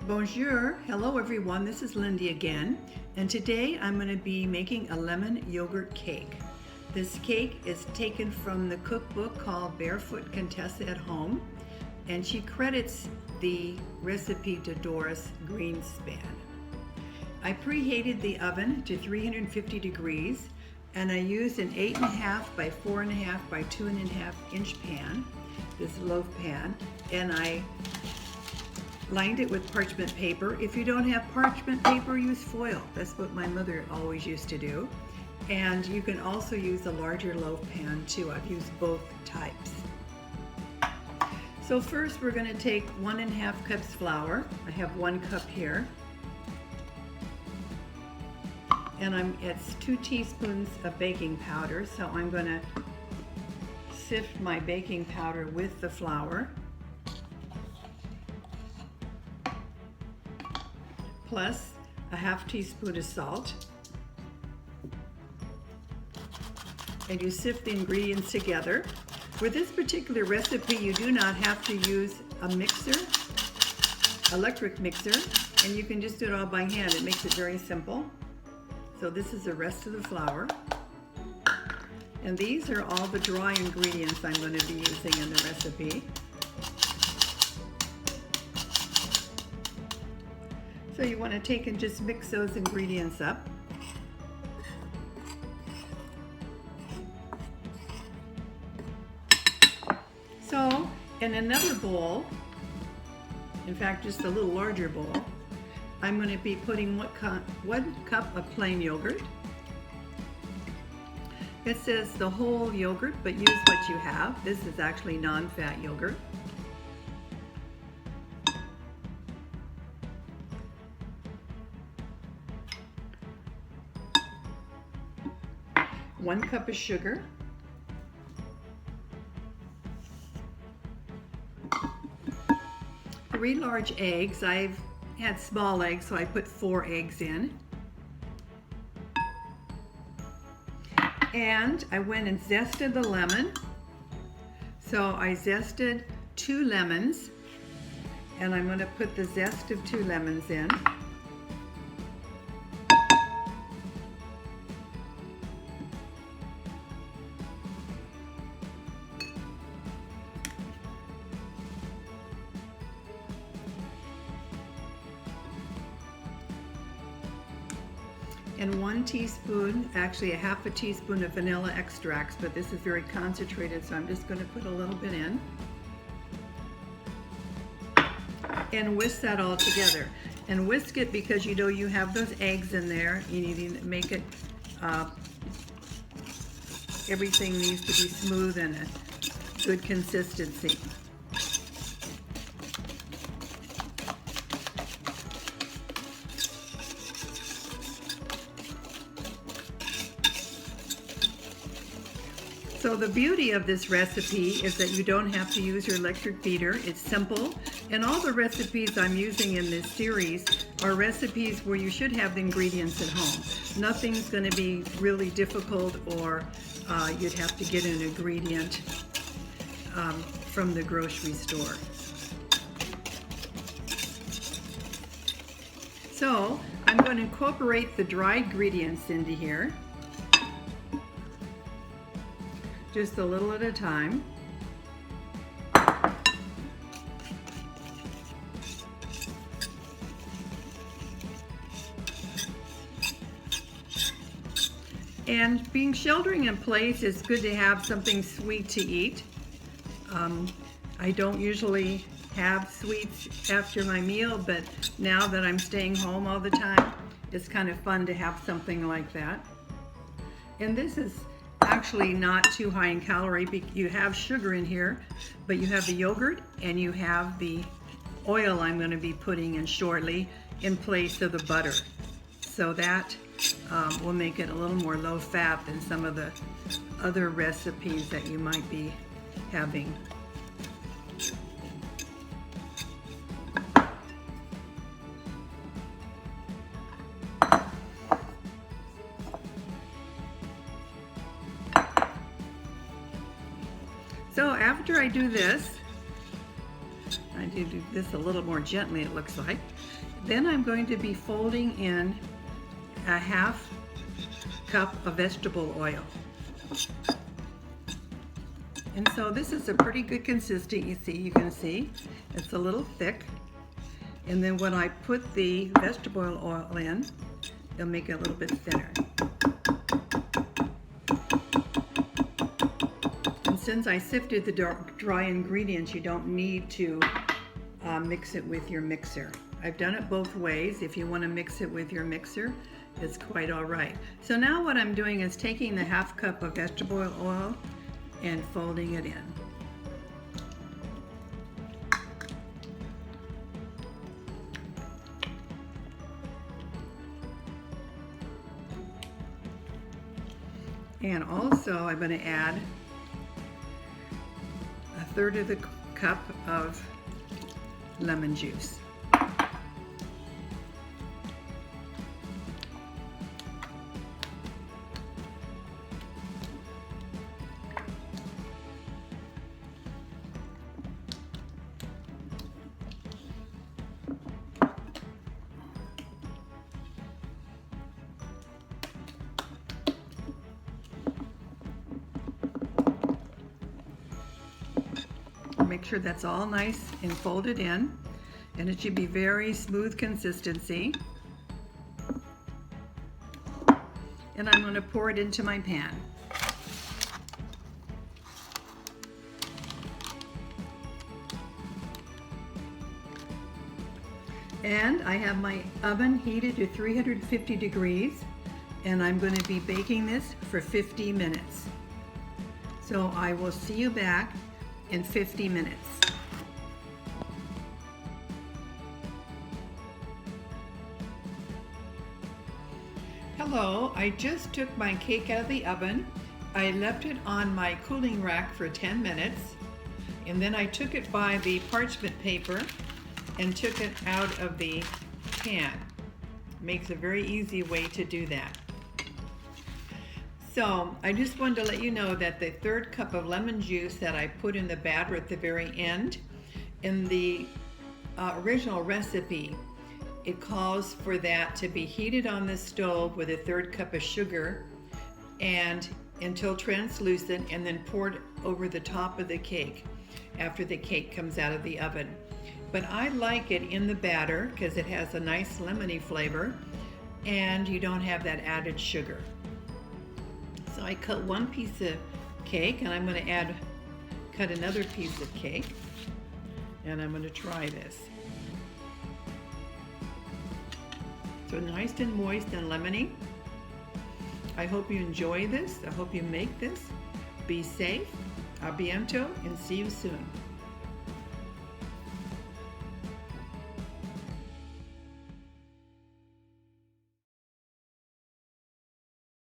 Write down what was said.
Bonjour, hello everyone, this is Lindy again, and today I'm going to be making a lemon yogurt cake. This cake is taken from the cookbook called Barefoot Contessa at Home, and she credits the recipe to Doris Greenspan. I preheated the oven to 350 degrees, and I used an 8.5 by 4.5 by 2.5 inch pan, this loaf pan, and I lined it with parchment paper. If you don't have parchment paper, use foil. That's what my mother always used to do. And you can also use a larger loaf pan too. I've used both types. So first we're going to take 1.5 cups flour. I have 1 cup here. And it's 2 teaspoons of baking powder. So I'm going to sift my baking powder with the flour. Plus a 1/2 teaspoon of salt. And you sift the ingredients together. For this particular recipe, you do not have to use a mixer, electric mixer, and you can just do it all by hand. It makes it very simple. So this is the rest of the flour. And these are all the dry ingredients I'm going to be using in the recipe. So you want to take and just mix those ingredients up. So in another bowl, in fact just a little larger bowl, I'm going to be putting 1 cup of plain yogurt. It says the whole yogurt, but use what you have. This is actually non-fat yogurt. 1 cup of sugar, 3 large eggs. I've had small eggs, so I put 4 eggs in. And I went and zested the lemon. So I zested 2 lemons, and I'm going to put the zest of 2 lemons in. And 1 teaspoon, actually a 1/2 teaspoon of vanilla extracts, but this is very concentrated, so I'm just going to put a little bit in. And whisk that all together. And whisk it because you know you have those eggs in there. You need to make it, everything needs to be smooth and a good consistency. So the beauty of this recipe is that you don't have to use your electric beater. It's simple, and all the recipes I'm using in this series are recipes where you should have the ingredients at home. Nothing's going to be really difficult, or you'd have to get an ingredient from the grocery store. So I'm going to incorporate the dry ingredients into here. Just a little at a time. And being sheltering in place, it's good to have something sweet to eat. I don't usually have sweets after my meal, but now that I'm staying home all the time, it's kind of fun to have something like that. And this is actually not too high in calorie. You have sugar in here, but you have the yogurt and you have the oil I'm going to be putting in shortly in place of the butter. So that will make it a little more low fat than some of the other recipes that you might be having. So after I do this, I do this a little more gently, it looks like. Then I'm going to be folding in a half cup of vegetable oil. And so this is a pretty good consistency. You can see it's a little thick. And then when I put the vegetable oil in, it'll make it a little bit thinner. And since I sifted the dry ingredients, you don't need to mix it with your mixer. I've done it both ways. If you want to mix it with your mixer, it's quite all right. So now what I'm doing is taking the half cup of vegetable oil and folding it in. And also I'm going to add a third of the cup of lemon juice. Make sure that's all nice and folded in, and it should be very smooth consistency. And I'm going to pour it into my pan. And I have my oven heated to 350 degrees, and I'm going to be baking this for 50 minutes. So I will see you back in 50 minutes. Hello, I just took my cake out of the oven. I left it on my cooling rack for 10 minutes, and then I took it by the parchment paper and took it out of the pan. Makes a very easy way to do that. So I just wanted to let you know that the third cup of lemon juice that I put in the batter at the very end, in the original recipe, it calls for that to be heated on the stove with a third cup of sugar and until translucent, and then poured over the top of the cake after the cake comes out of the oven. But I like it in the batter because it has a nice lemony flavor and you don't have that added sugar. So I cut one piece of cake, and I'm going to cut another piece of cake, and I'm going to try this. So nice and moist and lemony. I hope you enjoy this. I hope you make this. Be safe. A bientôt, and see you soon.